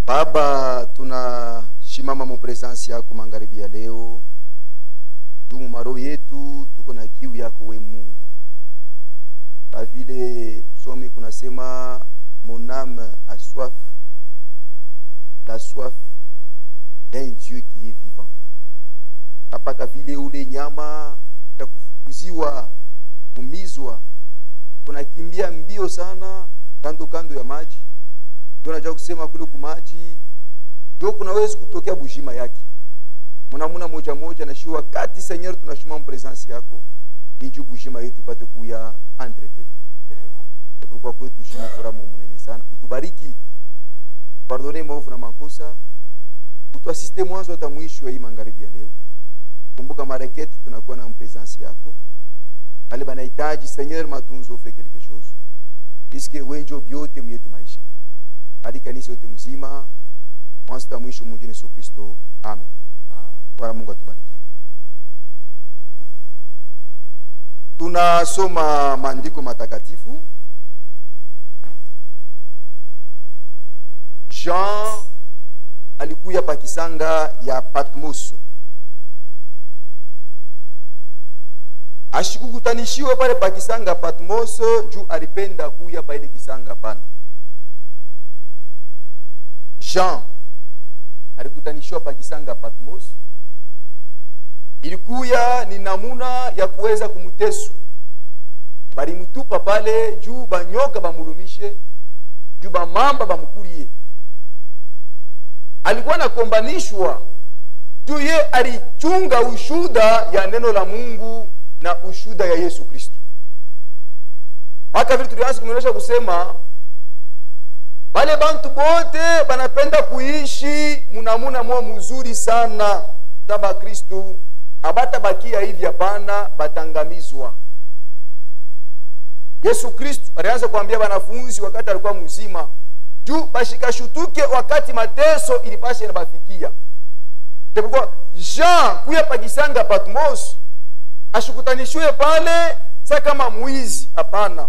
Baba, tunashimama mu presence yako magharibi ya leo. Dumu maro yetu tuko na kiu yako we Mungu. Kwa vile somi kunasema mon âme a soif, la soif d'un Dieu qui est vivant. Kapaka vile ule nyama ya kufuziwa kumizwa tunakimbia mbio sana kando ya maji. Tunajua kusema kule kumaji ndio kunaweza kutokea bujima yake. Muna moja na shi wakati Seigneur tunashima presence yako. Niju bujima yetu ipate kuya entretenir. Kwa kwetu shima furaha munene sana. Utubariki. Pardonne maovu na makosa. Utuasiste mwanzo hata mwisho wa hii magharibi ya leo. Kumbuka mareketi tunakuwa na presence yako. Wale banahitaji Seigneur matunzo ufanye quelque chose. Puisque wenjo biote mwetu maisha. Hadi kanisa yote mzima mwanzo hata mwisho mwingine Yesu Kristo. Amen. Bwana Mungu atubariki. Tunasoma maandiko matakatifu. Jean alikuya pa kisanga ya Patmos. Ashikukutanishiwe pale pa kisanga Patmos juu alipenda kuya pa ile kisanga pana. Jean alikutanishiwa pa kisanga Patmos. Ilikuya ni namuna ya kuweza kumtesu. Bali mtupa pale juu banyoka bamulumishe, juu bamamba bamukulie. Alikuwa nakombanishwa juu ye alichunga ushuda ya neno la Mungu na ushuda ya Yesu Kristo. Hata vile tulianza kumeonyesha kusema wale bantu bote banapenda kuishi munamuna mwa mzuri sana taba Kristo. Abata bakia hivi hapana, batangamizwa. Yesu Kristo alianza kuambia wanafunzi wakati alikuwa mzima juu bashikashutuke wakati mateso ilipasha inabafikia. Tepukwa Jean kuya pakisanga Patmos ashikutanishwe pale sa kama mwizi hapana.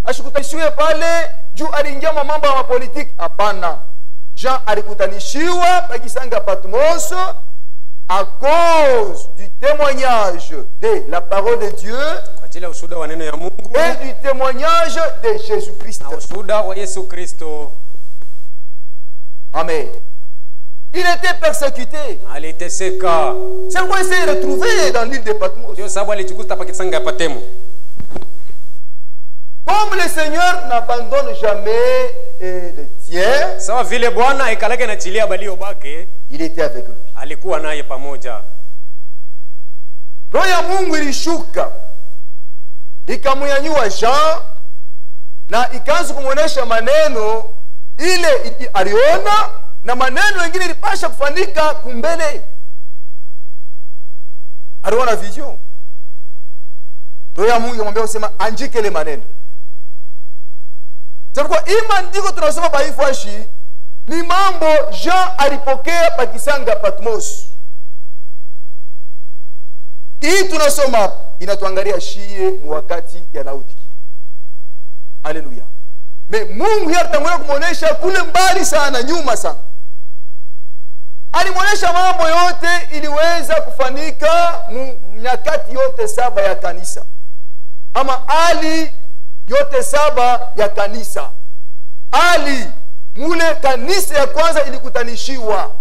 Ashikutanishwe pale juu aliingia mambo ya politiki hapana. Jean alikutanishiwa pakisanga Patmos à cause du témoignage de la parole de Dieu et du témoignage de Jésus-Christ. Amen. Il était persécuté. C'est pourquoi il s'est retrouvé dans l'île de Patmos. Comme le Seigneur n'abandonne jamais le tien, il était avec lui. Alikuwa naye pamoja. Roho ya Mungu ilishuka ikamnyanyua Jean na ikaanza kumuonesha maneno ile aliona na maneno mengine ilipasha kufanyika kumbele. Aliona vision. Roho ya Mungu imwambia usema andike ile maneno. Sababu hii maandiko tunasoma baifashi ni mambo Jean alipokea pakisanga Patmos. Hii tunasoma inatuangalia shie wakati ya Laodiki. Haleluya. Me Mungu yatangulia kumuonesha kule mbali sana nyuma sana. Alimuonesha mambo yote iliweza kufanika nyakati yote 7 ya kanisa. Ama hali yote 7 ya kanisa. Hali mule kanisa ya kwanza ilikutanishiwa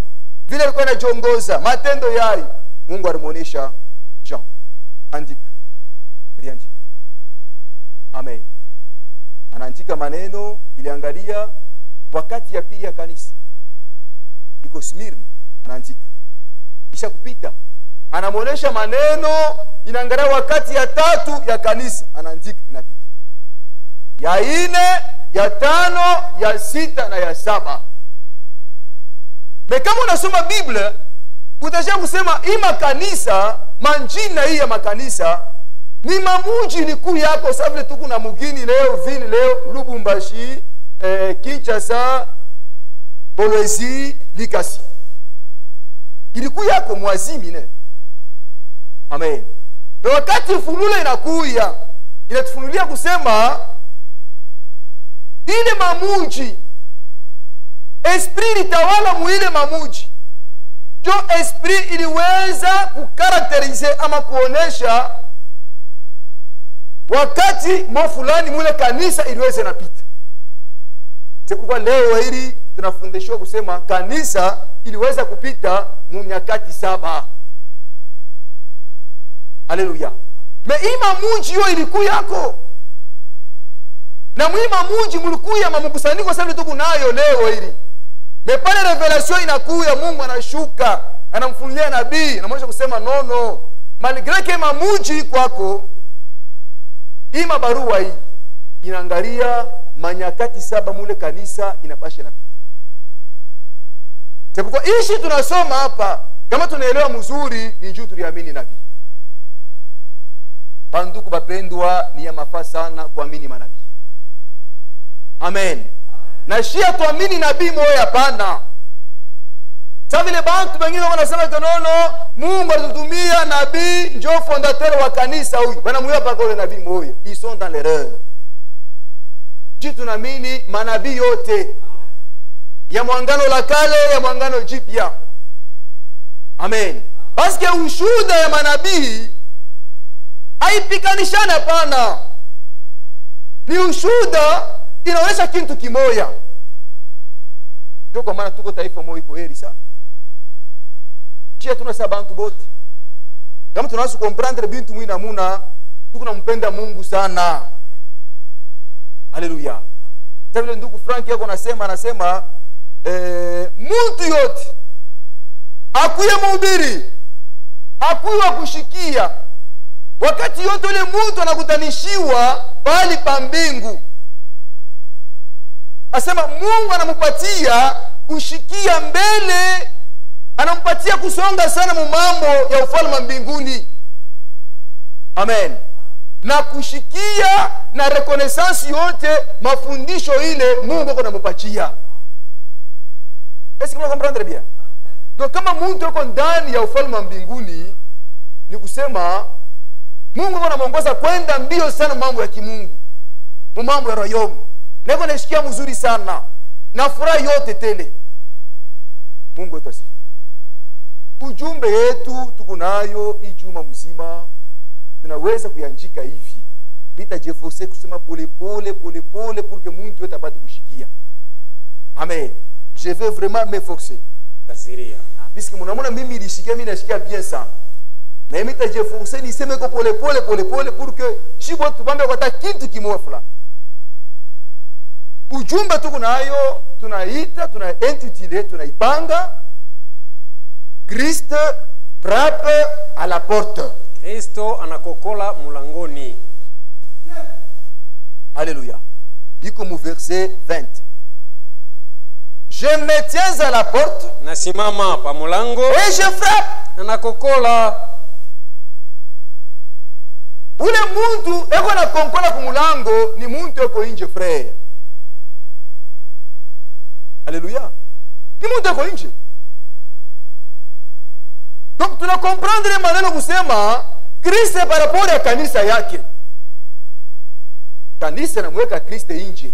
vile alikuwa anajongoza matendo yayo. Mungu alimuonesha Jean andika riandika. Amen. Anaandika maneno iliangalia wakati ya pili ya kanisa iko Smirna, anaandika kisha kupita anamuonesha maneno inaangalia wakati ya 3 ya kanisa, anaandika inapita ya 4 ya 5 ya 6 na ya 7. Me kama unasoma Biblia utasha kusema hii makanisa manjina hii ya makanisa ni mamuji liku yako sababu tuku na mugini leo vile leo Lubumbashi, Kinshasa, Kolwezi, Likasi. Iliku yako mwazimi ne. Amen. Na wakati funula inakuya inatufunulia kusema ile mamunji esprit litawala muile mamuji. Jo esprit iliweza kukarakterize ama kuonesha wakati mo fulani mule kanisa iliweza napita. Sikuwa leo hili tunafundishwa kusema kanisa iliweza kupita mu nyakati 7. Haleluya. Me ima munji yo iliku yako. Na muima munji mulikuya mamukusanyiko sasa tuko nayo leo hili. Me pale revelation inakuya, Mungu anashuka, anamfunulia nabii, anamwonyesha kusema no. Malgré que mamunji kwako, ima barua hii inaangalia manyakati 7 mule kanisa inapasha na pita. Sababu ishi tunasoma hapa, kama tunaelewa mzuri ni juu tuliamini nabii. Banduku bapendwa, ni ya mafaa sana kuamini manabii. Amen. Na shia tuamini nabii moja hapana. Sasa vile bantu wengine wanasema kanono Mungu alitutumia nabii ndio fondateur wa kanisa huyu. Banamuya pa kwa nabii moja. Ils sont dans l'erreur. Jitu tunaamini manabii yote. Ya mwangano la kale, ya mwangano jipya. Amen. Parce que ushuhuda ya manabii haipikanishana hapana. Ni ushuhuda inaonyesha kitu kimoja. Ndio kwa maana tuko taifa moja iko heri sana. Chia tunasa bantu bote. Kama tunaweza comprendre bintu mwina muna, tuko nampenda Mungu sana. Haleluya. Sasa vile ndugu Frank yako anasema mtu yote akuye mhubiri, akuye kushikia. Wakati yote ule mtu anakutanishiwa pali pa mbingu. Asema Mungu anampatia kushikia mbele, anampatia kusonga sana mu mambo ya ufalme mbinguni. Amen. Na kushikia na reconnaissance yote mafundisho ile Mungu anampatia. Est-ce que vous comprenez bien? Donc kama mtu yuko ndani ya ufalme mbinguni, ni kusema Mungu anamuongoza kwenda mbio sana mambo ya kimungu, mambo ya roho. Niko nashikia mzuri sana. Na furaha yote tele. Mungu atasifi. Ujumbe yetu tuko nayo ijuma mzima. Tunaweza kuyanjika hivi. Nitajiforcer kusema pole pole pour que mtu yote apate kushikia. Amen. Je vais vraiment m'efforcer. Kaziria. Puisque mnaona mimi nilishikia, mimi nashikia bien sana. Na mimi nitajiforcer niseme ko pole pole pour que shibo tubambe kwa kitu kimoja. Ujumbe tuko nayo tunaita, tunaintitulé, tunaipanga Christ frappe à la porte. Kristo anakokola mulangoni. Alléluia. Iko mu verset 20. Je me tiens à la porte. Nasimama pa mulango. Et je frappe. Anakokola. Ule muntu eko na konkola ku mulango ni muntu eko nje frère. Alléluia. Ni muntu eko nje. Donc tuna comprendre maneno kusema Kristo par rapport ya kanisa yake. Kanisa namweka Kristo nje.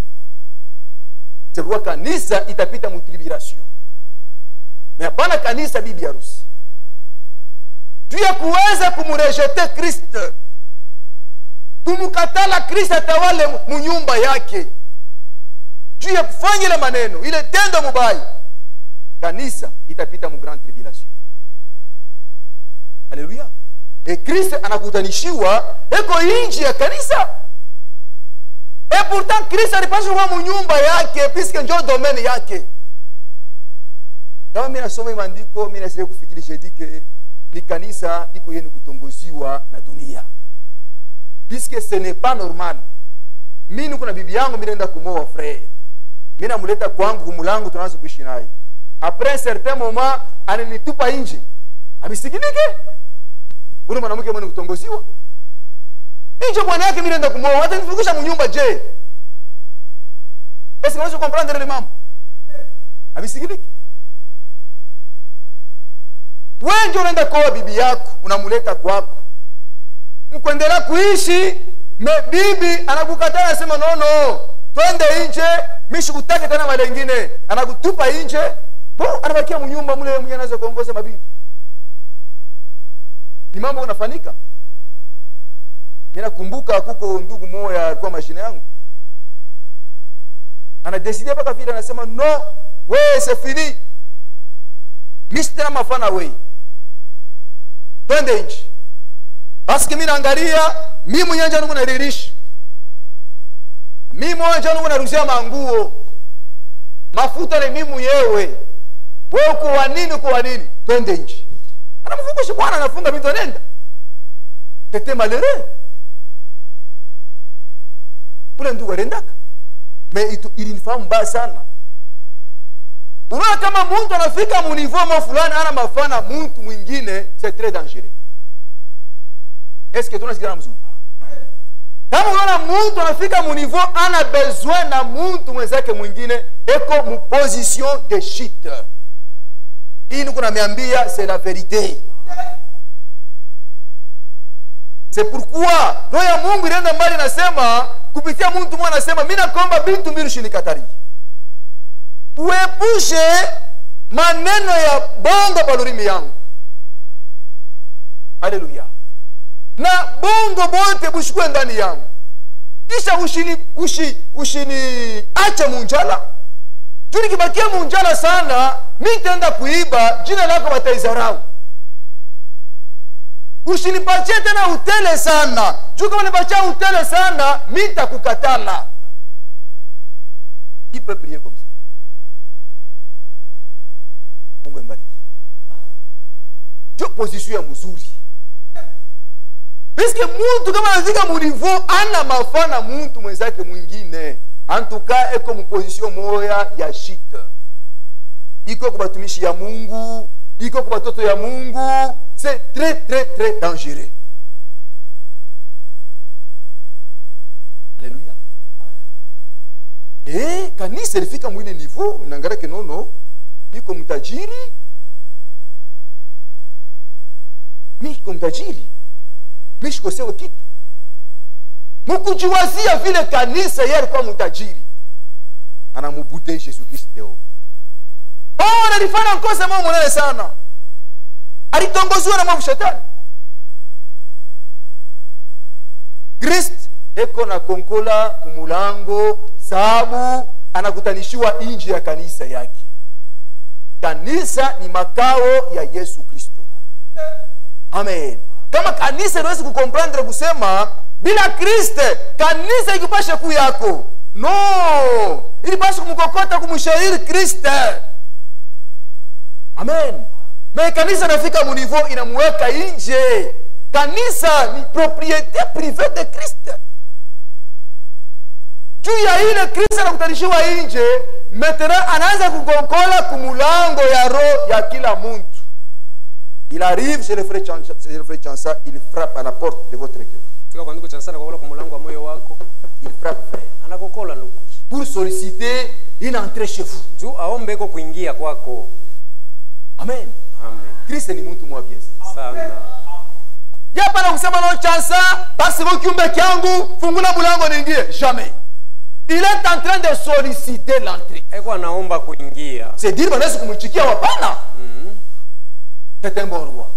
Sebuwa kanisa itapita mu tribulation. Mais hapana kanisa bibi harusi. Tu ya kuweza kumurejete Kristo, kumukatala Kristo atawale mu nyumba yake, tu ya kufanya ile maneno ile tendo mubaya, kanisa itapita mu grand tribulation. Alléluia. Et Kristo anakutanishiwa eko inji ya kanisa. Et pourtant Kristo alipaswa kuwa mu nyumba yake puisque ndio domaine yake. Kama mimi nasoma maandiko, mimi nasema kufikirisha dike ni kanisa iko yenu kutongoziwa na dunia. Puisque ce n'est pas normal. Mimi niko na bibi yangu, mimi naenda kumoa frère. Mimi namuleta kwangu kumulango, tunaanza kuishi naye. Après un certain moment ananitupa nje. Abisikilike? Ule mwanamke mwenye kutongoziwa. Nje bwana yake mimi naenda kumoa, hata nifikisha mnyumba je. Est-ce que vous comprenez le mambo? Abisikilike? Wewe ndio unaenda kwa bibi yako, unamuleta kwako. Mkuendelea kuishi, bibi anakukataa, anasema no, twende nje, mishikutake tena malengine, anakutupa nje, anabakia mnyumba mule mwenye anaweza kuongoza mabibi. Ni mambo yanafanyika. Ninakumbuka kuko ndugu moya alikuwa mashine yangu. Anadeside paka vile anasema no, we c'est fini. Mistera mafana we. Twende nje. Basi mimi naangalia, mimi mwenyewe nje niko nalilishi. Mimi mwenyewe niko naruzia manguo. Mafuta ni mimi mwenyewe. Wewe uko wa nini? Twende nje. Anamfunga bwana, anafunga mimi nenda. Tete malere. Ule ndugu arendaka. Ilinifahamu mbaya sana. Unaona kama mtu anafika munivou fulani ana mafana mtu mwingine, c'est très dangereux. Est-ce que tunasikia mzuri? Kama unaona mtu anafika munivou ana besoin na mtu mwenzake mwingine, eko mu position de chute. Hii niko namiambia, c'est la vérité. C'est pourquoi roho ya Mungu inaenda mbali, nasema kupitia mtu mmoja, anasema mimi nakomba bintu mbili shinikatari. Uepushe maneno ya bongo balurimi yangu. Haleluya. Na bongo bote bushikwe ndani yangu. Kisha ushini acha munjala. Juni kibakia munjala sana, mimi nitaenda kuiba, jina lako wataizarau. Ushinipatie tena utele sana. Juu kama nipatia utele sana, mimi nitakukatala. Qui peut prier comme ça? Mungu mbariki. Jo position ya mzuri. Puisque mtu kama anafika mu niveau ana mafana mtu mwenzake mwingine, en tout cas eko mu position moya ya shite. Iko kwa batumishi ya Mungu, iko kwa batoto ya Mungu, c'est très très très dangereux. Alléluia. Kanisa ilifika mwile niveau, nangara ke nono, iko mtajiri. Miko mtajiri. Mishikosewe kitu. Mukujiwazia vile kanisa yeye alikuwa mtajiri. Anamubute Yesu Kristo. Alifanya kosa mambo mwenye sana. Alitongozwa na mambo shetani. Kristo eko na konkola kumulango, sababu anakutanishiwa nje ya kanisa yake. Kanisa ni makao ya Yesu Kristo. Amen. Kama kanisa haiwezi kukomprendre kusema bila Kristo kanisa ikipashe ku yako. No, ilipashe kumkokota kumshairi Kristo. Amen. Mais kanisa nafika mu niveau inamuweka nje. Kanisa ni propriété privée de Christ. Juu ya ile Kristo anakutanishiwa nje, maintenant anaanza kukonkola kumulango ya roho ya kila mtu. Il arrive chez le frère Chansa, il frappe à la porte de votre cœur. Fika kwa ndugu Chansa anakokola kumulango wa moyo wako. Il frappe, frère. Anakokola ndugu. Pour solliciter une entrée chez vous. Juu aombe iko kuingia kwako. Amen. Amen. Kristo ni mtu mwabia sana. Ya pana kusema no Chansa, basi kiumbe kyangu, fungula mulango niingie. Jamais. Il est en train de solliciter l'entrée. Eko anaomba kuingia. C'est dire banaweza kumchikia wapana. C'est un bon roi.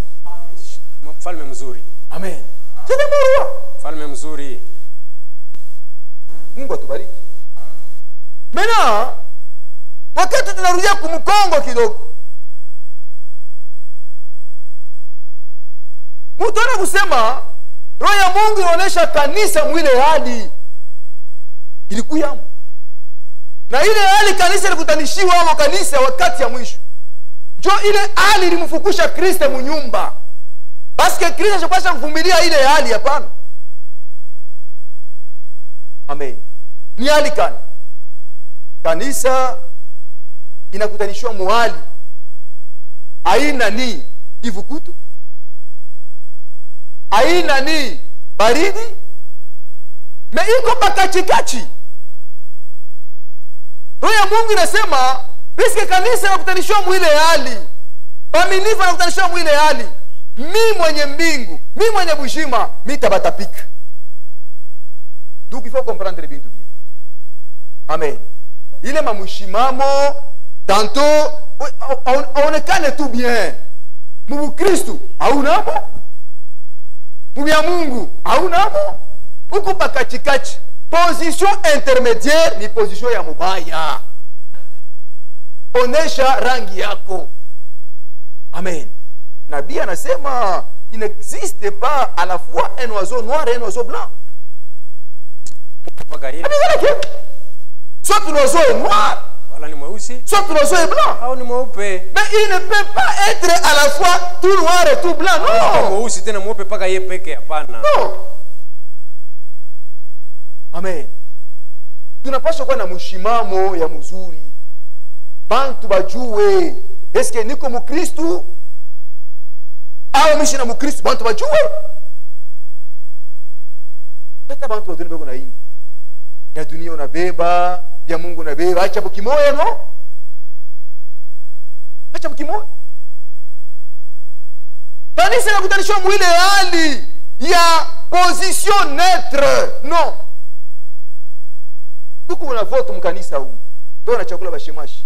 Mfalme mzuri. Amen. C'est un bon roi. Mfalme mzuri. Mungu atubariki. Maintenant, wakati tunarudia kumkongo kidogo. Mutona kusema roho ya Mungu inaonyesha kanisa mwile hali ilikuwa. Na ile hali kanisa ilikutanishiwa hapo kanisa wakati ya mwisho. Jo ile hali ilimfukusha Kristo munyumba. Paske Kristo hajapasha kuvumilia ile hali hapana. Amen. Ni hali gani? Kanisa inakutanishwa muhali. Aina ni kivukutu. Aina ni baridi. Me iko pakachikachi. Roho ya Mungu inasema piske kanisa inakutanishwa mwile hali. Paminifu inakutanishwa mwile hali. Mi mwenye mbingu, mi mwenye bushima, mi tabatapika. Donc il faut comprendre bien tout bien. Amen. ile mamushimamo tanto aonekane tu bien. Mubukristu haunamo, mubya Mungu haunamo, uko pakachikachi. Position intermédiaire ni position ya mubaya. Onesha rangi yako. Amen. Nabii anasema il n'existe pas à la fois un oiseau noir et un oiseau blanc. Soit l'oiseau est noir, soit l'oiseau est blanc. Mais il ne peut pas être à la fois tout noir et tout blanc. Non. Non. Amen. Tunapaswa kuwa na mshimamo ya mzuri. Bantu bajue eske niko mukristu au mishi na mukristu, bantu bajue. Hata bantu waduni beko na imbi ya dunia unabeba, ya Mungu unabeba, acha bukimoya no? Acha bukimoya. Kanisa inakutanishwa mwile hali ya position neutre. No. Tuku una vote mkanisa huu. Ndio na chakula bashemashi.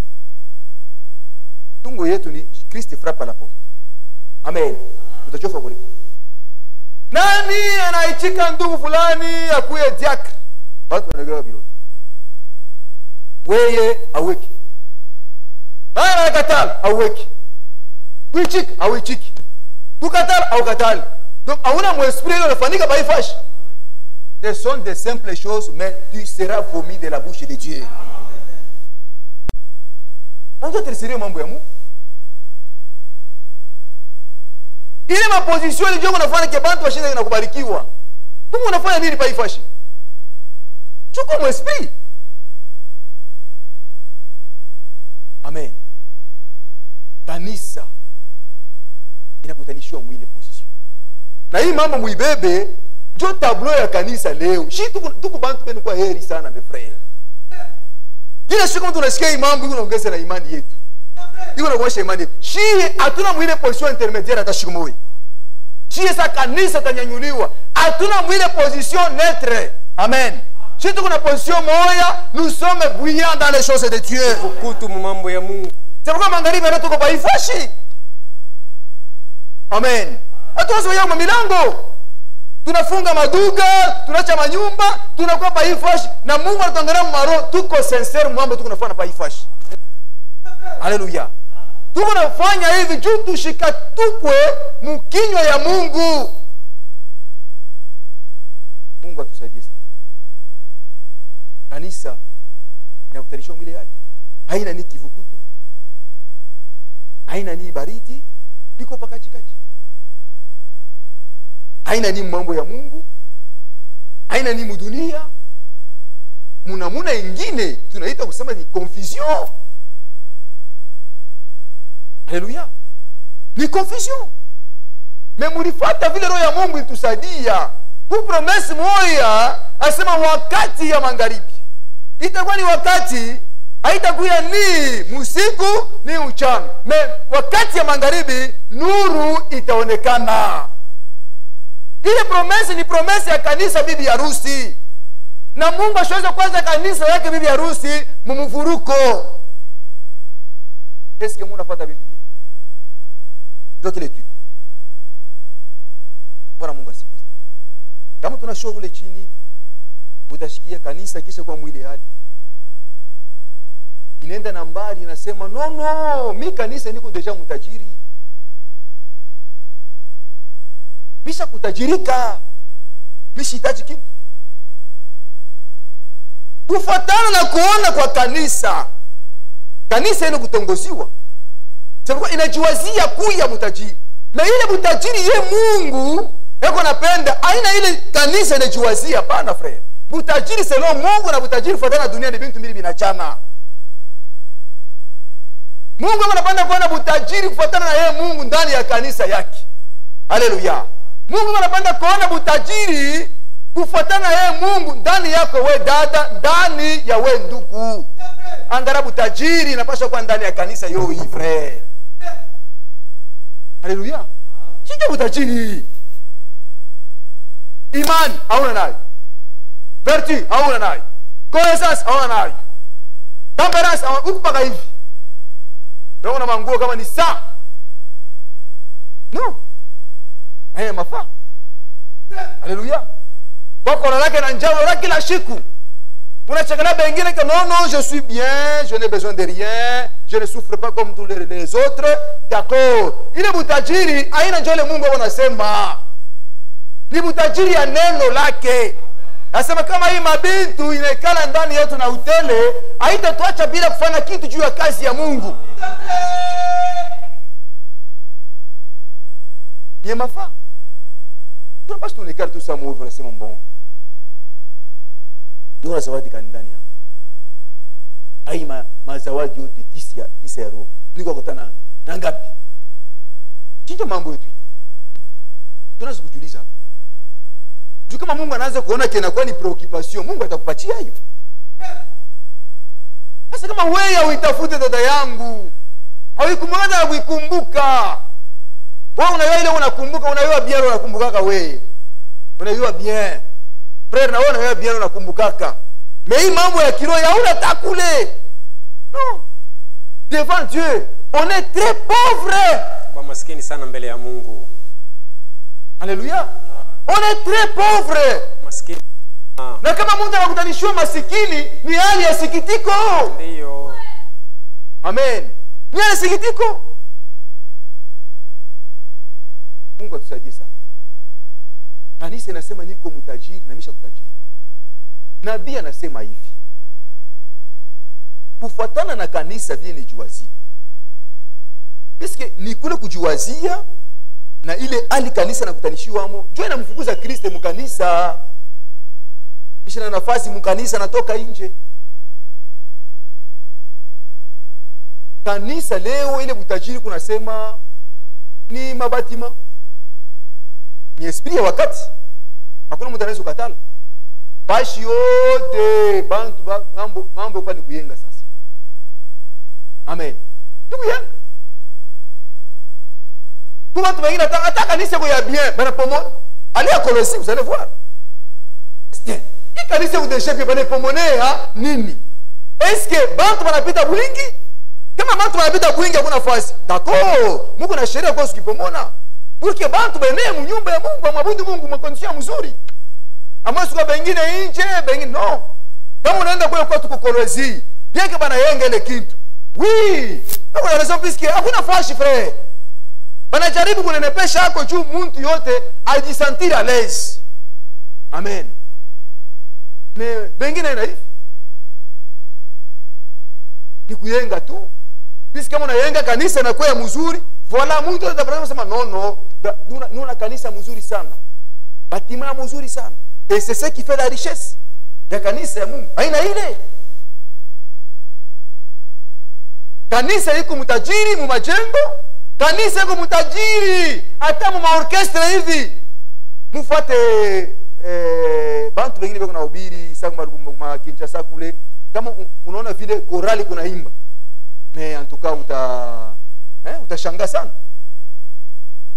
Tungo yetu ni Kristo frappe à la porte. Amen. Tutachofa kulipo. Nani anaichika ndugu fulani akuye diakre? Watu wanagawa bilo. Weye aweki. Ana katala aweki. Kuichika awichiki. Tukatala au katali. Donc auna mon esprit unafanyika baifashi. Ce sont des simples choses, mais tu seras vomi de la bouche de Dieu. On doit te sérieux mambo ya Mungu. Ile maposition ile ndio unafanya ke bantu washinda na kubarikiwa. Mungu unafanya nini pa ifashi? Chukua mon esprit. Amen. Kanisa inakutanishwa mwile position. Na hii mambo muibebe jo tableau ya kanisa leo. Shi tuku bantu benu kwa heri sana mes frères. Kila siku mtu unasikia imambo unaongeza na imani yetu. Iko na kuonyesha imani yetu. Shi hatuna mwile position intermédiaire hata siku moja. Shi sa kanisa tanyanyuliwa. Hatuna mwile position neutre. Amen. Shi tuko na position moja, nous sommes brillants dans les choses de Dieu. Kukutu mambo ya Mungu. C'est pourquoi magharibi leo tuko baifashi. Amen. Hatuwezi yao milango. Tunafunga maduga, tunacha manyumba, tunakuwa baifashi na Mungu anatuangalia maro, tuko sincere mwambo tuko nafanya baifashi. Haleluya. Tuko nafanya hivi juu tushikatupwe mkinywa ya Mungu. Mungu atusaidie sana. Kanisa inakutanishwa mwile hali. Haina ni kivukutu. Haina ni baridi. Iko pakachikachi. Haina ni mambo ya Mungu. Haina ni mudunia. Muna ingine tunaita kusema ni confusion. Haleluya. Ni confusion. Mais mulifata vile roho ya Mungu itusaidia. Ku promesse moja asema wakati ya magharibi. Itakuwa ni wakati, haitakuwa ni usiku ni mchana. Wakati ya magharibi nuru itaonekana. Ile promesse ni promesse ya kanisa bibi harusi. Na Mungu ashaweza kwanza kanisa yake bibi harusi mumuvuruko. Est-ce que munafuata vitu bien? Ndio kile tu. Bwana Mungu asifiwe. Kama tunashow kule chini utashikia kanisa kisha kwa mwili hadi. Inaenda na mbali inasema no, mi kanisa niko deja mtajiri. Bisha kutajirika. Bishitaji kitu. Kufuatana na kuona kwa kanisa. Kanisa ile kutongoziwa. Sababu inajiwazia kuya mtajiri. Na ile mtajiri ye Mungu yako napenda aina ile kanisa inajiwazia pana frère. Mtajiri selo Mungu na mtajiri fuatana dunia ni bintu mbili binachana. Mungu anapenda kuona mtajiri kufuatana na yeye Mungu ndani ya kanisa yake. Haleluya. Mungu anapenda kuona mtajiri kufuatana na yeye Mungu ndani yako we dada, ndani ya we ndugu. Angara mtajiri inapaswa kuwa ndani ya kanisa yo hii frère. Haleluya. Sije mtajiri. Imani hauna nayo. Vertu hauna nayo. Connaissance hauna nayo. Temperance huko paka hivi. Ndio una manguo kama ni saa. No. Mafaa. Haleluya. Boko lake na njao la kila siku. Unachangana bengine que non, je suis bien, je n'ai besoin de rien, je ne souffre pas comme tous les autres. D'accord. Ile butajiri haina njoo ile Mungu anasema. Ni butajiri ya neno lake. Nasema kama hii mabintu inekala ndani yetu na utele, haitatuacha bila kufanya kitu juu ya kazi ya Mungu. Ni mafaa. Tunapaswa tunikali tu sa mwovu nasema mbongo. Ndio zawadi kani ndani yangu. Ai mazawadi yote 10 ya roho. Niko kutana na ngapi? Chinja mambo yetu. Tunaweza kujiuliza hapa. Juu kama Mungu anaanza kuona kena kwa ni preoccupation, Mungu atakupatia hiyo. Sasa kama wewe uitafute dada yangu, au ikumbuka na kuikumbuka. Wewe unayua ile unakumbuka, unayua bien unakumbukaka wewe. Unayua bien. Frère na wewe unayua bien unakumbukaka. Mais hii mambo ya kiroho ya una takule. Non. Devant Dieu, on est très pauvre. Kwa maskini sana mbele ya Mungu. Alléluia. On est très pauvre. Maskini. Na kama Mungu anakutanishwa masikini ni hali ya sikitiko. Ndio. Amen. Ni hali ya sikitiko. Mungu atusaidie sana. Kanisa inasema niko mtajiri na nimesha kutajiri. Nabii anasema hivi. Kufuatana na kanisa vile ni juwazi. Piske ni kule kujiwazia na ile hali kanisa nakutanishiwamo. Jua inamfukuza Kristo mkanisa. Kisha na nafasi mkanisa natoka nje. Kanisa leo ile butajiri kunasema ni mabatima. Ni esprit ya wakati. Hakuna mtu anaweza kukatala. Bashi yote bantu mambo kwa ni kuyenga sasa. Amen. Tukuyenga. Pour watu wengine hata kanisa kwa ya bien, bana pomona. Allez à Colossie, vous allez voir. Hii kanisa udeshepe bana pomonea nini? Est-ce que bantu wanapita bwingi? Kama bantu wanapita bwingi hakuna nafasi. D'accord. Mungu na sheria kwa sikipomona. Porque bantu bene mu nyumba ya Mungu, mwabudu Mungu mu condition nzuri. Ama sio bengine nje, bengine no. Kama unaenda kule kwa tuko Colossie, yake bana yenga ile kitu. Oui. Kwa raison puisque hakuna fashi frère. Wanajaribu kunenepesha yako juu mtu yote ajisentir à l'aise. Amen. Mais bengine ina hivi. Ni kuyenga tu. Pisi kama unayenga kanisa na kwa mzuri, voilà mtu atabrana sema no, nuna kanisa mzuri sana. Batima mzuri sana. Et c'est ce qui fait la richesse. Ya kanisa ya Mungu. Haina ile. Kanisa iko mtajiri mu majengo. Kanisa iko mtajiri hata mu maorchestra hivi. Mufuate bantu wengine wako na hubiri sasa Kinshasa kule. Kama unaona vile korali kuna imba. Mais en tout cas utashangaa sana.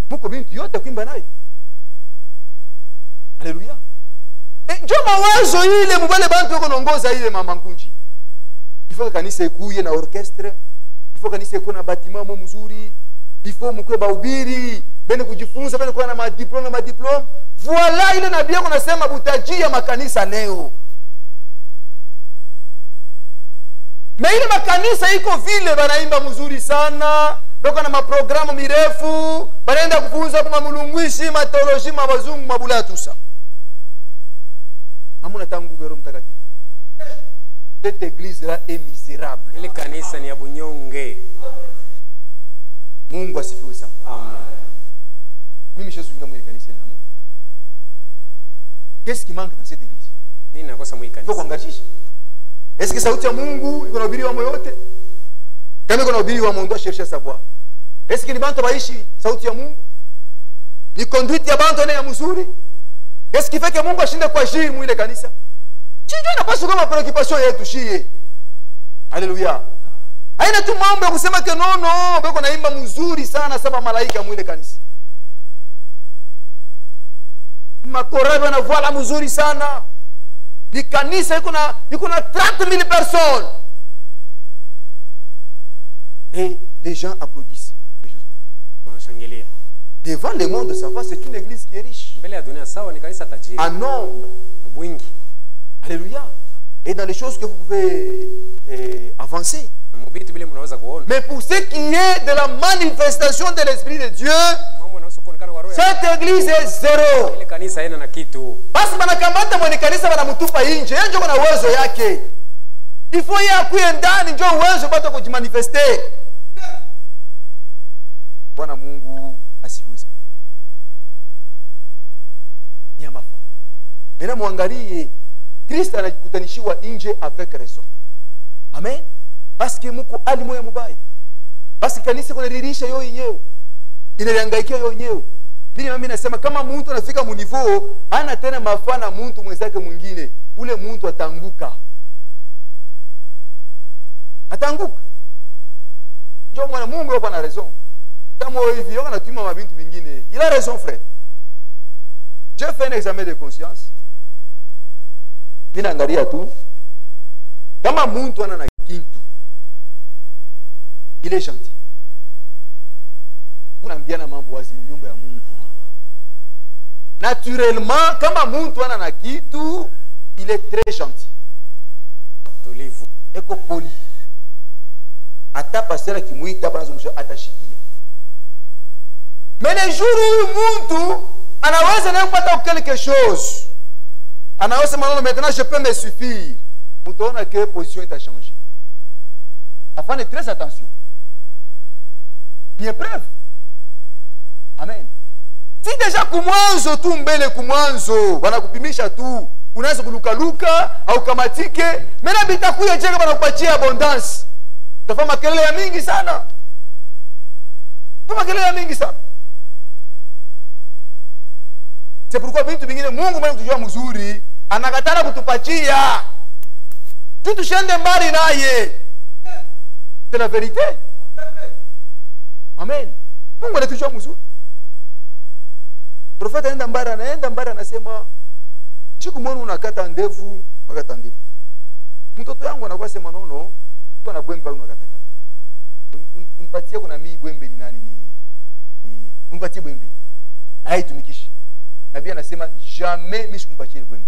Muko bintu yote kuimba nayo. Haleluya. Ndio mawazo ile mbele bantu wako naongoza ile mama nkunji. Ifo kanisa ikuye na orchestre. Ifo kanisa iko na bâtiment mzuri. Ifo mkwe bahubiri, bene kujifunza, bene kuwa na madiplome. Voilà ile nabii yako nasema butajiri ya makanisa leo. Na ile makanisa iko vile banaimba mzuri sana, bako na maprogramu mirefu, banaenda kufunza kwa mulungwishi, matoloji, mabazungu, mabulatusa. Hamuna tangu Roho Mtakatifu. Cette église là est misérable. Ile kanisa ni ya bunyonge. Mungu asifiwe sana. Amen. Mimi shazunga mwili kanisa na Mungu. Qu'est-ce qui manque dans cette église? Nini nakosa mwili kanisa? Faut kuangalia. Est-ce que sauti ya Mungu iko na ubiri wa moyo wote? Kama iko na ubiri wa Mungu, chercher savoir. Est-ce que ni bantu baishi sauti ya Mungu? Ni conduite ya bantu ya mzuri? Qu'est-ce qui fait que Mungu ashinde kwa jiri mwile kanisa? Chinjo inapaswa kama preoccupation yetu shie. Haleluya. Haina tu mambo ya kusema ke no, beko naimba mzuri sana saba malaika mwile kanisa. Makoraba na voila mzuri sana. Ni kanisa iko na 30,000 personnes. Et les gens applaudissent. Wanashangilia. Devant le monde, ça va, c'est une église qui est riche. Mbele ya dunia sawa ni kanisa tajiri. En nombre. Mwingi. Alléluia. Et dans les choses que vous pouvez avancer. Mbitu bile mnaweza kuona. Mais pour ce qui est de la manifestation de l'Esprit de Dieu, Mambo yanaweza kuonekana kwa roho. cette église est zéro. Ile kanisa haina na kitu. Basi banakamata mwenye kanisa banamtupa nje. Yeye ndio kuna uwezo yake. Il faut yeye akuye ndani ndio uwezo bado kujimanifester. Bwana Mungu asifiwe sana. Nyamafa. Mena muangalie Kristo anakutanishiwa nje avec raison. Amen. Parce que muko ali moya mubaya. Basi kanisa kuna dirisha yo yenyewe. Inaliangaikia yo yenyewe. Mimi nasema kama mtu anafika mu niveau ana tena mafana mtu mwenzake mwingine, ule mtu atanguka. Atanguka. Ndio mwana Mungu yuko na raison. Kama hivi yuko anatuma mabintu vingine. Il a raison frère. J'ai fait un examen de conscience. Mimi naangalia tu kama mtu ana na kintu. Il est gentil. Unaambiana mambo wazi mu nyumba ya Mungu. Naturellement, kama mtu ana na kitu, il est très gentil. Tulivu. Eko poli. Ata pasera kimuita hapa nazungusha atashikia. Mais le jour où mtu anaweza na kupata quelque chose. Anaweza maneno maintenant je peux me suffire. Mutaona que position est changée. Afin de très attention. Bien preuve. Amen. Si déjà kumwanzo tu mbele kumwanzo wanakupimisha tu unaweza kulukaluka au kamatike mena bitakuya cheka wanakupatia abundance. Tafama kelele ya mingi sana. Tafama kelele ya mingi sana. C'est pourquoi vitu vingine Mungu mwenye kutujua mzuri anakatana kutupatia. Tutushende mbali naye. C'est la vérité. Amen. Mungu anatujua mzuri. Profeta anaenda mbara anasema siku mwana unakata ndevu, unakata ndevu. Mtoto yangu anakuwa sema nono, uko na bwembe unakata kata. Unipatie kuna mimi bwembe ni nani ni unipatie bwembe. Haitumikishi. Nabii anasema jamais mimi sikumpatie bwembe.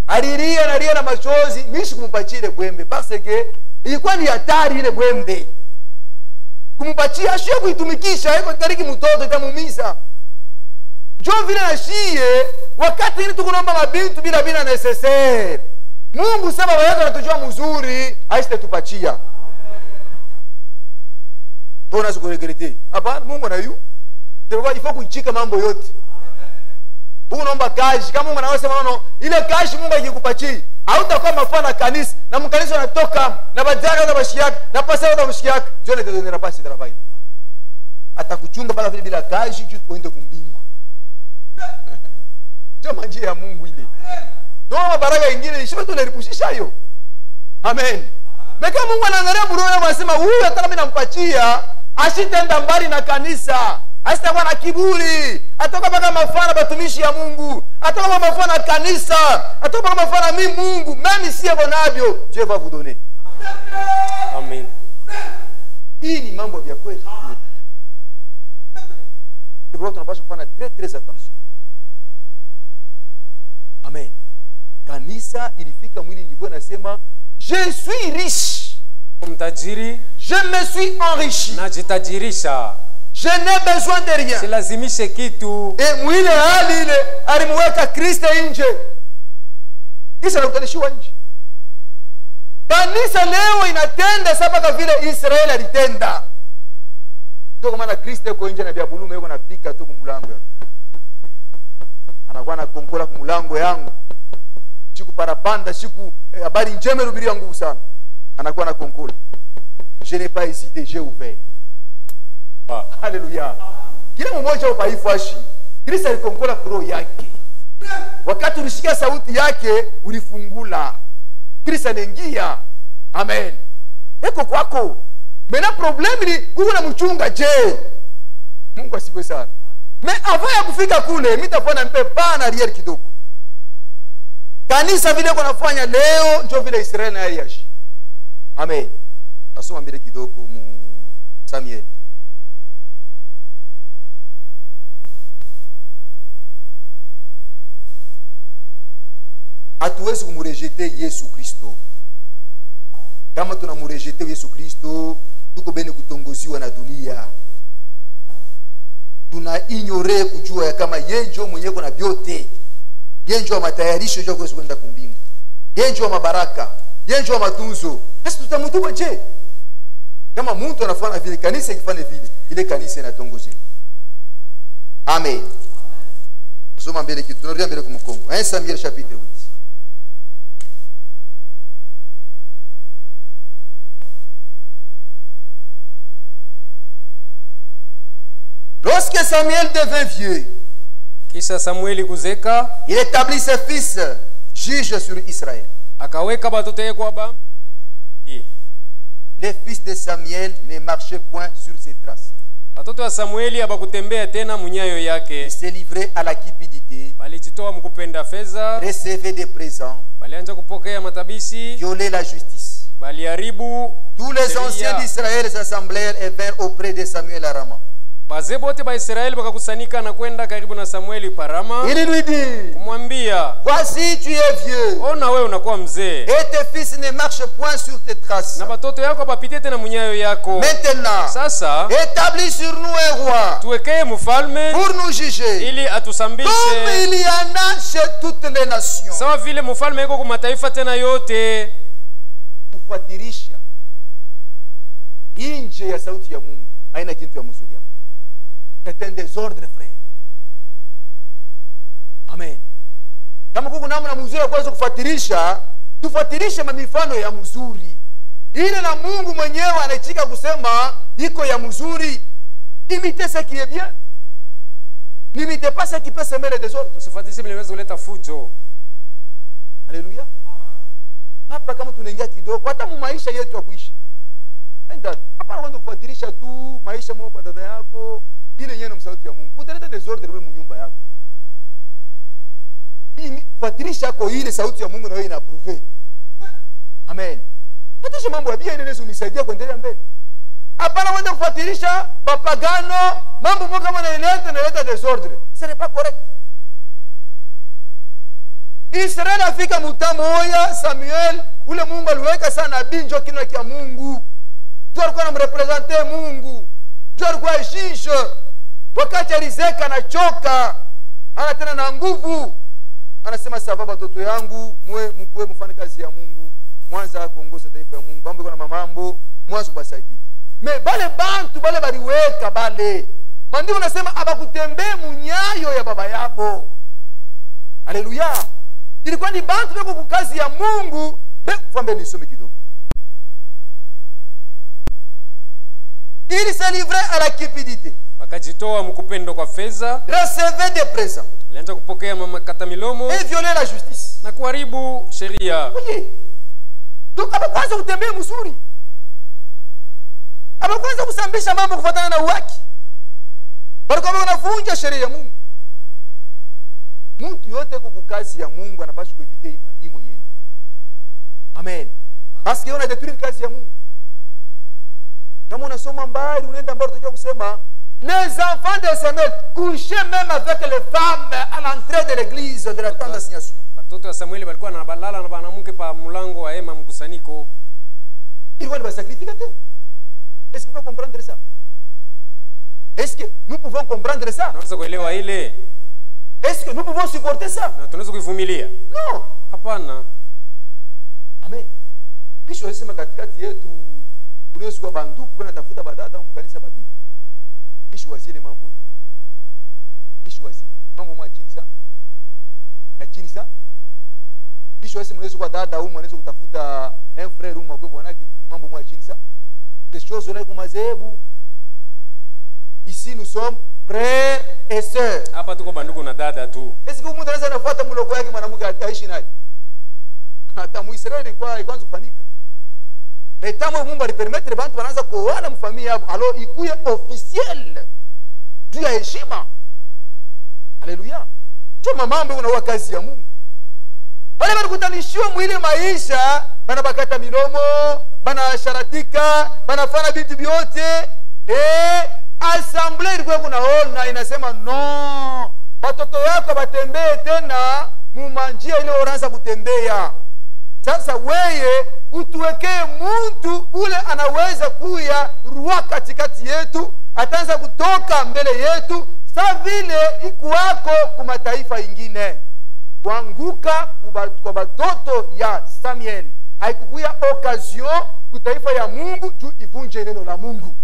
Alilia na machozi, mimi sikumpatie bwembe parce que ilikuwa ni hatari ile bwembe. Kumpatia ashio kuitumikisha haiko tariki mtoto itamuumiza. Jo vile na shie wakati ile tukunaomba mabintu bila necessaire. Mungu sema baba anatujua mzuri, aiste tupachia. Bona sikuregrete. Hapana, Mungu na yu. Ndio il faut kuchika mambo yote. Unaomba kazi kama Mungu anasema no, ile kazi Mungu akikupatia, hautakuwa mafana kanisa na mkanisa unatoka na bajaga na bashiaka na pasao na bashiaka. Dieu ne te donnera pas ce travail. Atakuchunga pala vile bila kazi tu tuende kumbingu. Ndio manjia ya Mungu ile. Ndio baraka nyingine ni shiba tunaripushisha hiyo. Amen. Meka Mungu anaangalia buru yao anasema huyu hata kama ninampatia asitenda mbali na kanisa. Asitakuwa na kiburi. Atakuwa mpaka mafana batumishi ya Mungu. Atakuwa mafana kanisa. Atakuwa mafana mimi Mungu. Mimi si yako navyo. Dieu va vous donner. Amen. Hii ni mambo ya kweli. Kwa tunapaswa kufanya très attention. Amen. Kanisa ilifika mwili niveau nasema je suis riche. Mtajiri. Je me suis enrichi. Najitajirisha. Je n'ai besoin de rien. Silazimishe kitu. Et mwile hali ile alimweka Kristo nje. Kisa nakutanishiwa nje. Kanisa leo inatenda sababu vile Israeli alitenda. Ndio kwa maana Kristo yuko nje na bia bulume yuko napika tu kumulango yako. Anakuwa na konkola kumulango yangu. Siku parapanda siku habari njema rubiria nguvu sana. Anakuwa na konkola. Je n'ai pas hésité, j'ai ouvert. Ah. Haleluya. Kila mmoja upaifashi. Kristo alikonkola kuro yake. Wakati ulisikia sauti yake ulifungula. Kristo anaingia. Amen. Eko kwako. Mena problème ni uko na mchunga je. Mungu asifiwe sana. Mais avant ya kufika kule mitafanya mpe pana arrière kidogo. Kanisa vile kunafanya leo ndio vile Israeli na aliashi. Amen. Nasoma mbele kidogo mu Samuel. Hatuwezi kumurejete Yesu Kristo. Kama tunamurejete Yesu Kristo, tuko bene kutongoziwa na dunia. Tuna ignore kujua ya kama yenjo mwenye kuna vyote. Yenjo wa matayarisho ya kuweza kwenda kumbingu. Yenjo wa mabaraka, yenjo wa matunzo. Sasa tutamutuba je? Kama mtu anafanya vile, kanisa ikifanya vile, ile kanisa inatongoziwa. Amen. Soma mbele kitu, tunarudia mbele kumkongo. 1 Samuel chapitre 8. Lorsque Samuel devint vieux, Kisha Samueli kuzeka, il établit ses fils juges sur Israël. akaweka batoto yake kwa ba. Les fils de Samuel ne marchaient point sur ses traces. Batoto ya Samueli abakutembea tena munyayo yake. Ils se livraient à la cupidité, Balijitoa mkupenda fedha, recevaient des présents, balianza kupokea matabishi, violaient la justice. baliharibu Tous les sheria. anciens d'Israël s'assemblèrent et vinrent auprès de Samuel à Rama. Bazee bote ba Israeli bakakusanika na kwenda karibu na Samueli parama, Il lui dit, kumwambia, voici tu es vieux, ona wewe unakuwa mzee, et tes fils ne marchent point sur tes traces. na batoto yako bapite tena munyayo yako. Maintenant, Sasa établis sur nous un roi tuwekee mfalme pour nous juger, ili comme atusambishe, il y en a chez toutes les nations. sawa vile mfalme yuko kwa mataifa tena yote. Kufuatirisha nje ya sauti ya Mungu haina kitu ya mzuri hapa. C'est un désordre, frère. Amen. Kama kuko namna mzuri ya kuweza kufuatirisha, tufuatirishe mifano ya mzuri ile na Mungu mwenyewe anaitika kusema iko ya mzuri. Imitez ce qui est bien, n'imitez pas ce qui peut semer le désordre. Usifuatishe vile inaweza kuleta fujo. Haleluya. Hapa kama tunaingia kidogo hata mu maisha yetu ya kuishi. Ndio hapa unaanza kufuatilisha tu maisha mwako kwa dada yako ile yenyewe na msauti ya Mungu. Utaleta desordre wewe mnyumba yako. Hii fuatilisha kwa ile sauti ya Mungu na wewe inaapprove. Amen. Fuatilisha mambo ya Biblia inaweza unisaidia kuendelea mbele. Hapana uende kufuatilisha mapagano, mambo moja kama inaleta desordre. Ce n'est pas correct. Israeli afika mutamoya Samuel, ule Mungu aliweka sana binjo kina kia Mungu. Tu alikuwa anamrepresente Mungu. Tu alikuwa shisho. Wakati alizeka na choka, ana tena na nguvu. Anasema sababu watoto yangu mwe mfanye kazi ya Mungu. Mwanza kuongoza taifa ya Mungu. Mambo kuna mamambo, mwanzo kubasaidia. Me bale bantu bale baliweka bale. Maandiko nasema abakutembee munyayo ya baba yabo. Haleluya. Ilikuwa ni bantu wako kukazi ya Mungu. Fambe nisome kidogo. Il se livrait à la cupidité. Wakajitoa mkupendo kwa fedha, Recevait des présents. walianza kupokea makata milomo Et violer la justice. na kuharibu sheria. Oye. Donc abakwanza kutembea mzuri. Abakwanza kusambisha mambo kufuatana na uwaki. Baraka wanavunja sheria ya Mungu. Mtu yote kwa kazi ya Mungu anapaswa kuevite imo yenu. Amen. Parce que on a détruit kazi ya Mungu. Kama unasoma mbali unaenda mbali utajua kusema les enfants de Samuel couchaient même avec les femmes à l'entrée de l'église de la tente d'assignation. Batoto ya Samueli walikuwa na balala na banamuke pa mulango wa hema mkusanyiko. Ils vont les sacrificateur. Est-ce que vous pouvez comprendre ça? Est-ce que nous pouvons comprendre ça? Tunaweza kuelewa ile? Est-ce que nous pouvons supporter ça? Na tunaweza kuivumilia? Non. Hapana. Amen. Kisha wasema katikati yetu unaweza kuwa banduku kwenda tafuta badada au mkanisa babi. Kisha wazile mambo. Kisha wazile mambo mwa chini sana. Na chini sana. Kisha wasema unaweza kuwa dada au unaweza kutafuta un frère au kwa bwana mambo mwa chini sana. Des choses là comme mazebu. Ici nous sommes frères et sœurs. Hapa tuko banduku na dada tu. Est-ce que mtu anaweza nafuata mloko yake mwanamke aishi naye? Hata Muisraeli kwa kwanza kufanyika. Etamo Mungu alipermettre bantu wanaanza kuoana mfamilia hapo. Alors ikuye officiel. Juu ya heshima. Haleluya. Choma mambo unaoa kazi ya Mungu. Wale wanakutanishiwa mwili maisha, banabakata milomo, banasharatika, banafanya vitu vyote. Assemblée ilikuwa kunaona inasema no, watoto wako batembee tena mumanjia ile oranza kutembea. Sasa weye utuwekee muntu ule anaweza kuya rua katikati yetu, ataanza kutoka mbele yetu sa vile ikuwako kumataifa ingine. Kuanguka kwa batoto ya Samuel haikukuya occasion kutaifa ya Mungu juu ivunje neno la Mungu.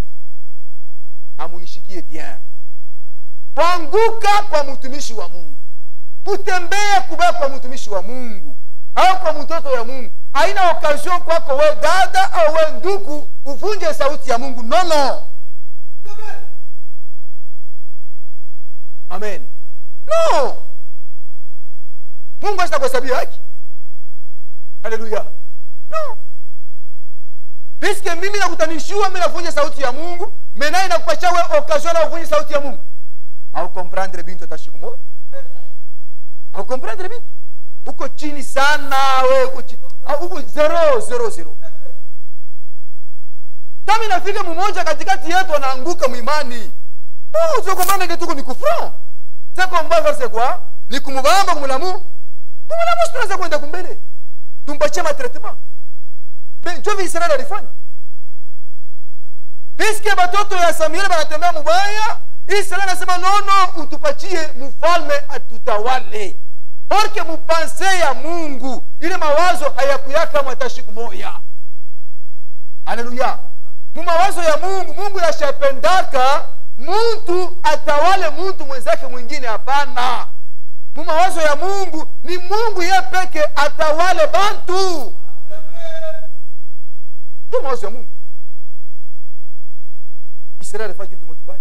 Amunishikie bien. Kuanguka kwa mtumishi wa Mungu, kutembea kubaya kwa mtumishi wa Mungu au kwa mtoto ya Mungu haina occasion kwako wewe dada au wewe ndugu uvunje sauti ya Mungu. No. Amen. No. Mungu hatakuhesabia haki. Haleluya. No. Piske mimi nakutanishiwa mimi navunja sauti ya Mungu, mena inakupatia wewe occasion ya kuvunja sauti ya Mungu. Au comprendre bintu atashikumo? Au comprendre bintu? Uko chini sana wewe, uko chini. Uko 000. Kama inafika mmoja katikati yetu anaanguka muimani. Sio kwamba kitu ni kufuru. C'est combat c'est quoi? Ni kumubamba kumulamu. Kumulamu tunaweza kwenda kumbele. Tumpatie matraitement. Ndio Israeli alifanya. Piske batoto ya Samuel banatembea mubaya, Israeli anasema no, utupatie mfalme atutawale. Porque mupanse ya Mungu ile mawazo hayakuyaka matashiku moya. Haleluya. Mawazo ya Mungu yashapendaka muntu atawale muntu mwenzake mwingine, hapana. Mawazo ya Mungu ni Mungu yeye peke atawale bantu. Mawazo ya Mungu. Israeli alifanya kitu kibaya.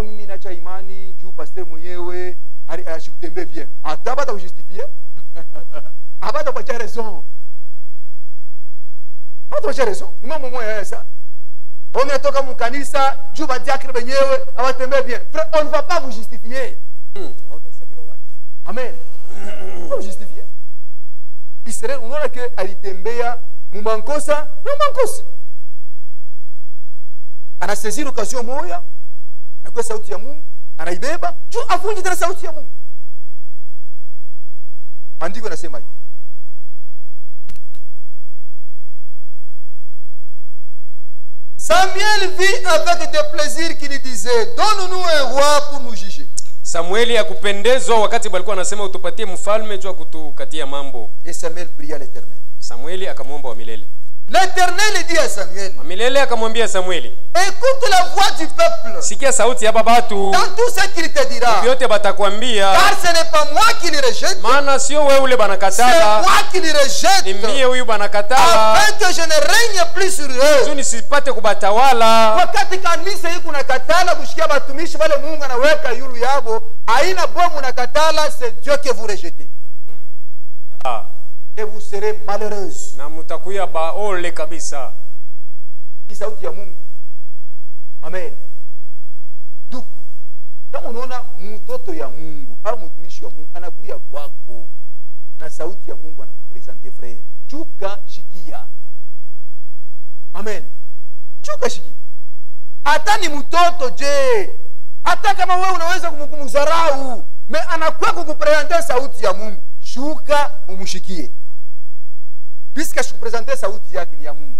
Mimi na cha imani juu pastor mwenyewe ashikutembea bien. Atabata kujustifier. Abata kwa raison. Abata raison. Ni mambo moya ça. On est toka mu kanisa juu ba diacre benyewe abatembea bien. Frère, on ne va pas vous justifier. Amen. On va justifier. Israeli unaona ke alitembea mumankosa, no mankosa. Anaseziri occasion moya. Na kwa sauti ya Mungu anaibeba juu avunje tena sauti ya Mungu. Andiko nasema hivi. Samuel vit avec des plaisirs qui lui disait donne-nous un roi pour nous juger. Samueli akupendezwa wakati balikuwa anasema utupatie mfalme juu kutukatia mambo. Et Samuel pria l'Éternel. Samueli akamwomba wa milele. L'Éternel dit à Samuel. Wa milele akamwambia Samueli, écoute la voix du peuple. Sikia sauti ya babatu. Dans tout ce qu'il te dira. Yote batakwambia. Car ce n'est pas moi qui le rejette. Maana sio wewe ule banakatala. C'est moi qui le rejette. Ni mie huyu banakatala. Afin que je ne règne plus sur eux. Juu nisipate kubatawala. Wakati kanisa hii kuna katala kushikia batumishi wale Mungu anaweka yulu yabo, haina bomu na katala, c'est Dieu que vous rejetez. Et vous serez malheureuse. Na mutakuya baole kabisa. Ni sauti ya Mungu. Amen. Duku. Kama unaona mtoto ya Mungu au mtumishi wa Mungu anakuya kwako na sauti ya Mungu anakupresenter frère, chuka shikia. Amen. Chuka shikia. Hata ni mtoto je, hata kama wewe unaweza kumdharau, me anakuwa kukupresenter sauti ya Mungu, shuka umushikie. Puisque kukupresenter sauti yake ni ya Mungu.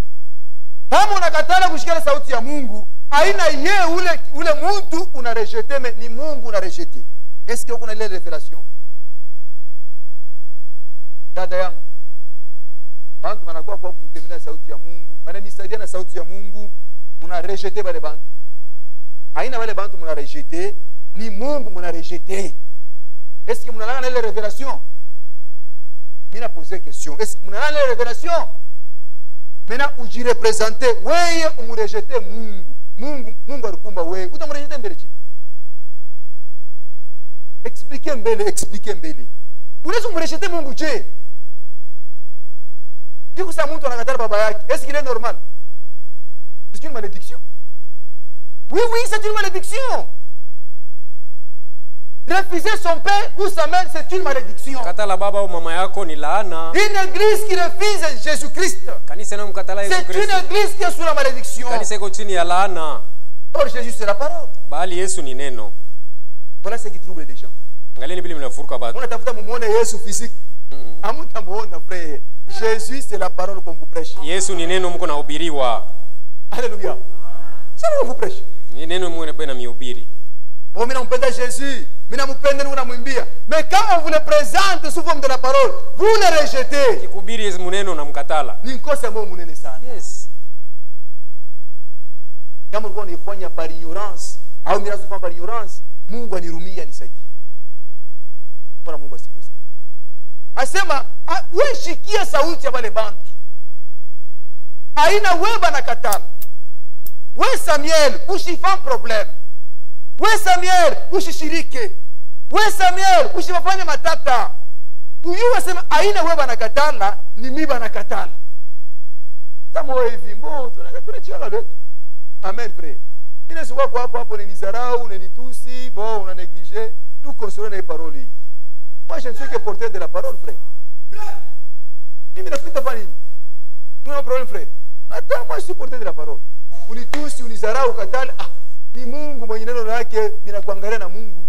Kama unakatala kushikia sauti ya Mungu, aina ye ule muntu una rejeter, mais ni Mungu una rejeter. Est-ce que vous connaissez les révélations? Dada yangu, bantu wanakuwa kwa kutembea sauti ya Mungu, wanamisaidia na sauti ya Mungu, muna rejeter wale bantu. Aina wale bantu muna rejeter, ni Mungu muna rejeter. Est-ce que vous avez les révélations? Mina poser question. Est-ce que vous avez les révélations? Maintenant, uji représenter, weye umurejete Mungu. Mungu alikumba wewe. Utamrejete mbele chini. Expliquez mbele. Unaweza kumrejete Mungu je? Siku sa mtu anakatala baba yake, est-ce qu'il est normal? C'est une malédiction. Oui, c'est une malédiction. Refuser son père ou sa mère, c'est une malédiction. Katala baba au mama yako ni laana. Une église qui refuse Jésus-Christ, Kanisa na mkatala Yesu c'est Kristo. une église qui est sous la malédiction. Kanisa iko chini ya laana. Or Jésus c'est la parole. Bali Yesu ni neno. Voilà ce qui trouble les gens. Angalieni bili mnafuruka batu. On tafuta mumuone Yesu physique. Hamutamuona frère. Jésus c'est la parole qu'on vous prêche. Yesu ni neno mko nahubiriwa. Alléluia. C'est ce qu'on vous prêche. Ni neno mwe bena mihubiri. Oh, mina mpenda Jésus, mina mpenda nuna mwimbia. Mais quand on vous le présente sous forme de la parole, vous le rejetez. Kikubiri Yesu muneno na mkatala. Ni nkosa mbao munene sana. Yes. Kama ulikuwa unaifanya par ignorance, au mirazo kufanya par ignorance, Mungu anirumia nisaidie. Bwana Mungu asifiwe sana. Asema, wewe shikia sauti ya wale bantu. Haina wewe bana katala. Wewe Samuel, usifanye problem. We Samuel, usishirike. We Samuel, usifanye matata. Uyuwa sema aina wewe banakatala, ni mimi banakatala. Kama wewe hivi mbo, tunachanga letu. Amen frère. Ine sio kwa hapo ni nizarau, ni nitusi, bon, on a négligé. Nous consolons les paroles hii. Moi je ne suis que porteur de la parole frère. Mimi napita fanya nini? Non problème frère. Attends, moi je suis porteur de la parole. Unitusi, unizarau, katala, ni Mungu mwenye neno lake binakuangalia na Mungu.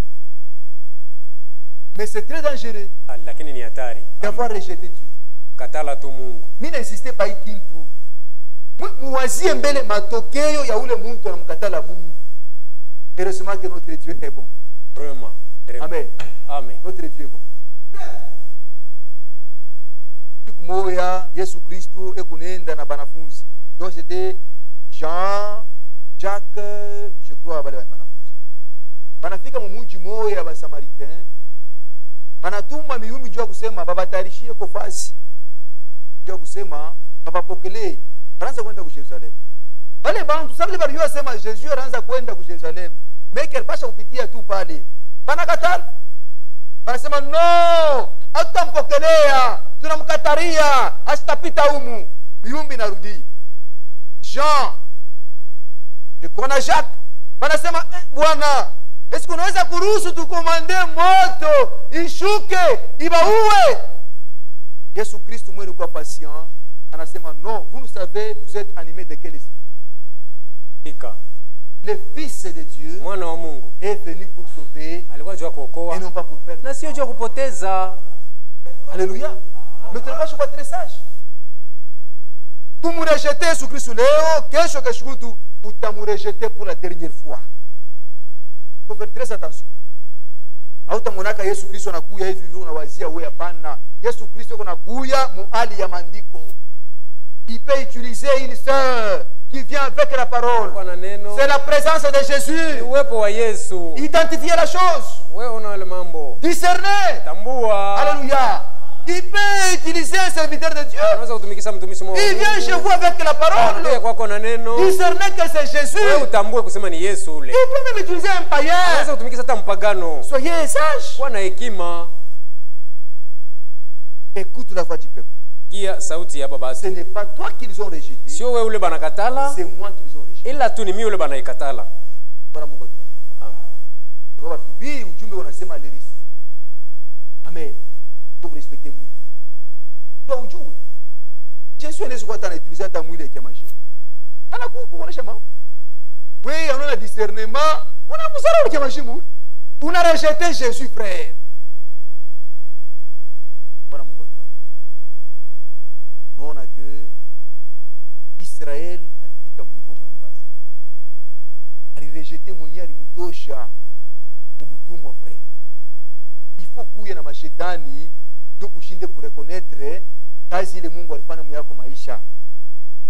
Mais c'est très dangereux. Lakini ni hatari. D'avoir rejeté Dieu. Katala tu Mungu. Mimi nainsiste pa ikintu. Muwazie mbele matokeo ya ule mtu anamkatala Mungu. Heureusement que notre Dieu est bon. Vraiment. Amen. Amen. Notre Dieu est bon. Siku moja Yesu Kristo ekunenda na banafunzi. Donc c'était Jean, Jacques, je crois wale banafunzi. Banafika mumuji moya ya Basamaritain. Banatuma miumi jua kusema babatayarishie kofazi. Jua kusema babapokelee. Anaanza kwenda ku Jerusalem. Wale bantu sabili baliyo sema Jésus anaanza kwenda ku Jerusalem. Meke alipasha kupitia tu pale. Banakatala. Banasema no, hatutampokelea. Tunamkataria, asitapita humu. Miumbi narudi. Jean, nikona Jacques, wanasema Bwana, est-ce qu'on unaweza kuruhusu tukomande moto ishuke ibaue? Yesu Kristo mwenye kwa patient anasema non, vous nous savez, vous êtes animés de quel esprit? Le Fils de Dieu Mwana wa Mungu est venu pour sauver alikuwa jua kuokoa et non pas pour perdre. na sio jua kupoteza. Alléluia. Mais tu n'as pas choisi très sage. Tu me rejeter Yesu Kristo leo, kesho kesho utamurejeter pour la dernière fois. Il faut faire très attention. Hautamonaka Yesu Kristo anakuya hivi hivi unawazia wewe hapana. Yesu Kristo anakuya muali ya maandiko. Il peut utiliser une sœur qui vient avec la parole. C'est la présence de Jésus. Uwepo wa Yesu. Identifier la chose. Wewe una ile mambo. Discerner. Tambua. Alléluia. Il peut utiliser un serviteur de Dieu. Il vient chez vous avec la parole. Discerner que c'est Jésus. Il peut même utiliser un païen. Soyez sages. Écoute la voix du peuple. Ce n'est pas toi qu'ils ont rejeté. C'est moi qu'ils ont rejeté. Amen. Pour respecter Mungu. Kwa ujue. Yesu anaweza kuwa anautiliza hata mwili ya maji. Anakuonesha mambo. Wewe unaona discernement, unamsara kwa maji Mungu. Una rejeté Jésus frère. Bwana Mungu atubariki. Naona que Israël alifika mniveau mbaya. Alirejeté mwenyewe alimtosha mbutumwa frère. Il faut kuya na mashetani ndio ushinde kureconnaître kazi ile Mungu alifanya mwako maisha.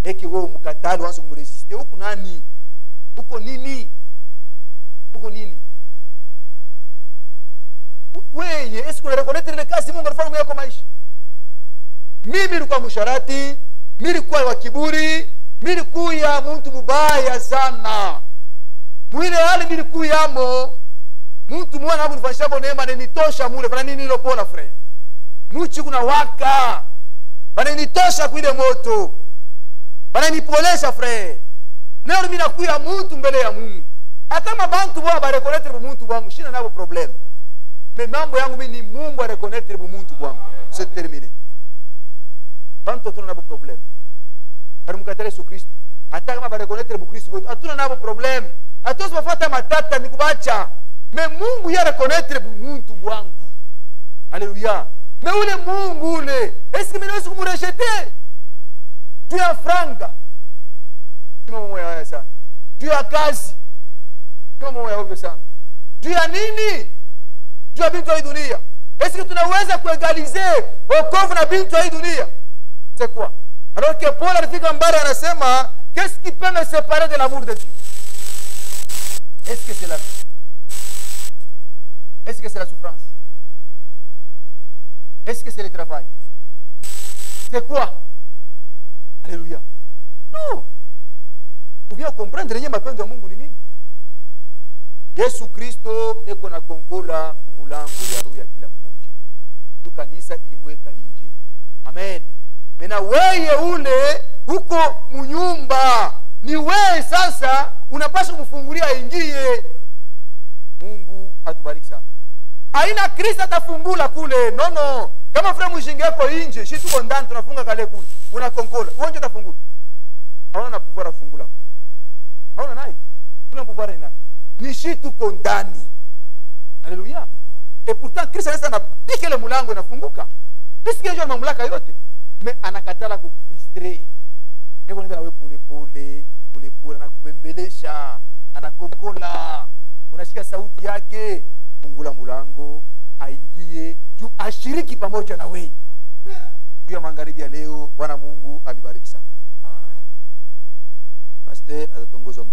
Eki wewe mkatalo uanze kumresiste. Huko nani? Huko nini? Huko nini? Wewe esi kuna reconnaître ile kazi Mungu alifanya mwako maisha. Mimi nilikuwa msharati, mimi nilikuwa wa kiburi, mimi nilikuwa mtu mbaya sana. Mwile hali nilikuyamo. Mtu mwana hapo nifanyisha kwa neema nenitosha mule fanya nini hilo pola frère. Muchi kuna waka. Bana nitosha kuile moto. Bana nipolesha frère. Leo mimi nakuya mtu mbele ya Mungu. Hata mabantu bwa ba reconnaître mtu bwa mshina nabo problem. Mais mambo yangu mimi ni Mungu a reconnaître bumuntu bwangu. C'est terminé. Bantu tuna nabo problem. Harimukatale Yesu Kristo. Hata kama ba reconnaître bu Kristo wetu, hatuna nabo problem. Hatuwezi kufuata matata ni kubacha. Mais Mungu ya reconnaître bumuntu bwangu. Alléluia. Mais ule Mungu ule, est-ce que mimi naweza kumrejeter? Tu ya franga. Kama moyo haya sana. Tu ya kazi. Kama moyo ovyo sana. Tu ya nini? Tu ya bintu ya dunia. Est-ce que tunaweza kuegaliser wokovu na bintu ya dunia? C'est quoi? Alors que Paul alifika mbali anasema, qu'est-ce qui peut me séparer de l'amour de Dieu? Est-ce que c'est la vie? Est-ce que c'est la souffrance? Est-ce que c'est le travail? C'est quoi? Alléluia. Non. Vous bien comprendre yenye mapendo ya Mungu ni nini? Yesu Kristo eko na konkola kumulango ya roho ya kila mmoja. Tu kanisa ilimweka nje. Amen. Mena wewe ule huko munyumba, ni wewe sasa unapaswa kumfungulia aingie. Mungu atubariki sana. Haina Kristo atafungula kule. No. Kama fremu mshinge yako nje, shi tuko ndani tunafunga kale kule. Unakonkola. Uonje atafungula. Haona na pouvoir afungula. Haona naye. Tuna pouvoir ina. Ni shi tuko ndani. Alléluia. Et pourtant Kristo anaweza na pike ile mlango inafunguka. Puisque yeye mamlaka yote. Mais anakatala kukufrustrer. Eko nenda nawe pole na kubembelesha, anakonkola. Unasikia sauti yake, fungula mlango, aingie, juu ashiriki pamoja na wewe. Juu ya magharibi ya leo, Bwana Mungu amebariki sana. Pastor atatongoza